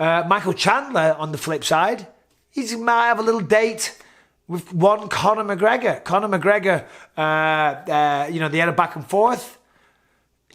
Michael Chanlder, on the flip side, he might have a little date with one Conor McGregor. Conor McGregor, they had a back and forth.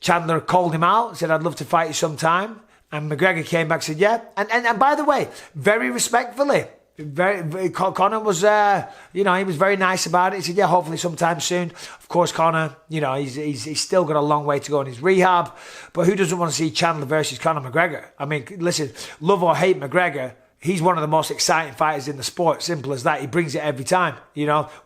Chandler called him out, said, I'd love to fight you sometime. And McGregor came back and said, yeah. And by the way, very respectfully, Conor was, he was very nice about it. He said, yeah, hopefully sometime soon. Of course, Conor, he's still got a long way to go in his rehab. But who doesn't want to see Chandler versus Conor McGregor? I mean, listen, love or hate McGregor, he's one of the most exciting fighters in the sport. Simple as that. He brings it every time.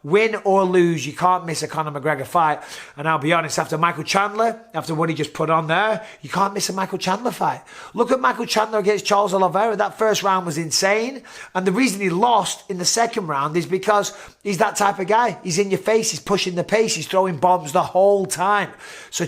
Win or lose, you can't miss a Conor McGregor fight. And I'll be honest, after Michael Chanlder, after what he just put on there, you can't miss a Michael Chanlder fight. Look at Michael Chanlder against Charles Oliveira. That first round was insane. And the reason he lost in the second round is because he's that type of guy. He's in your face. He's pushing the pace. He's throwing bombs the whole time. So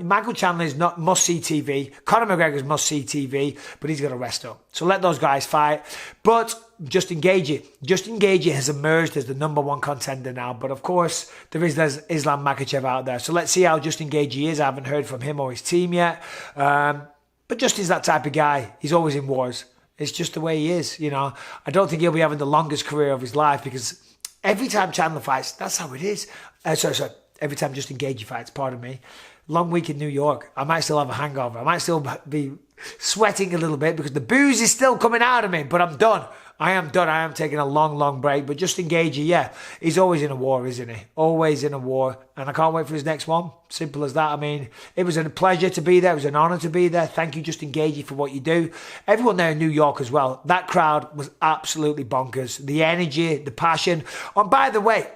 Michael Chanlder is not must-see TV. Conor McGregor is must-see TV, but he's got to rest up. So let those guys fight. But Justin Gaethje has emerged as the number one contender now. But of course, there's Islam Makhachev out there. So let's see how Justin Gaethje is. I haven't heard from him or his team yet. But Justin's that type of guy. He's always in wars. It's just the way he is. I don't think he'll be having the longest career of his life because every time Chandler fights, that's how it is. Every time Justin Gaethje fights, pardon me. Long week in New York. I might still have a hangover. I might still be sweating a little bit because the booze is still coming out of me, but I'm done. I am done. I am taking a long, long break. But Justin Gaethje, yeah, he's always in a war, isn't he? Always in a war. And I can't wait for his next one. Simple as that. I mean, it was a pleasure to be there. It was an honour to be there. Thank you, Justin Gaethje, for what you do. Everyone there in New York as well. That crowd was absolutely bonkers. The energy, the passion. And by the way,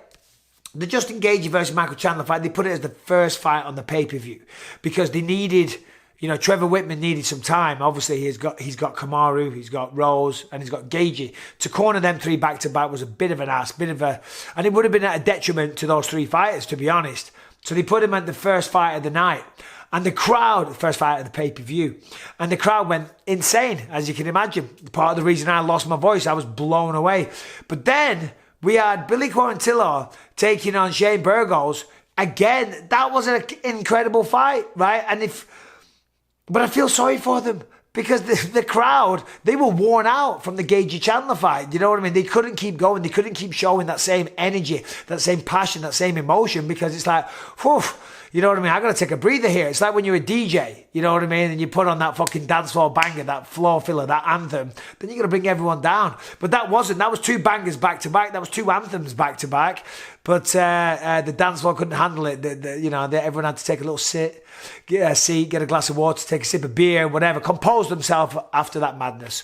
the Justin Gaethje versus Michael Chanlder fight, they put it as the first fight on the pay-per-view because they needed, Trevor Whitman needed some time. Obviously, he's got Kamaru, he's got Rose, and he's got Gaethje. To corner them three back-to-back was a bit of an ass, and it would have been at a detriment to those three fighters, to be honest. So they put him at the first fight of the night. And the crowd, the first fight of the pay-per-view, and the crowd went insane, as you can imagine. Part of the reason I lost my voice, I was blown away. But then we had Billy Quarantillo taking on Shane Burgos. Again, that was an incredible fight, right? But I feel sorry for them because the crowd, they were worn out from the Gaethje Chandler fight. You know what I mean? They couldn't keep going. They couldn't keep showing that same energy, that same passion, that same emotion because it's like, whew, you know what I mean? I got to take a breather here. It's like when you're a DJ, you know what I mean? And you put on that fucking dance floor banger, that floor filler, that anthem. Then you got to bring everyone down. But that was two bangers back to back. That was two anthems back to back. But the dance floor couldn't handle it. Everyone had to take a little sit, get a seat, get a glass of water, take a sip of beer, whatever. Compose themselves after that madness.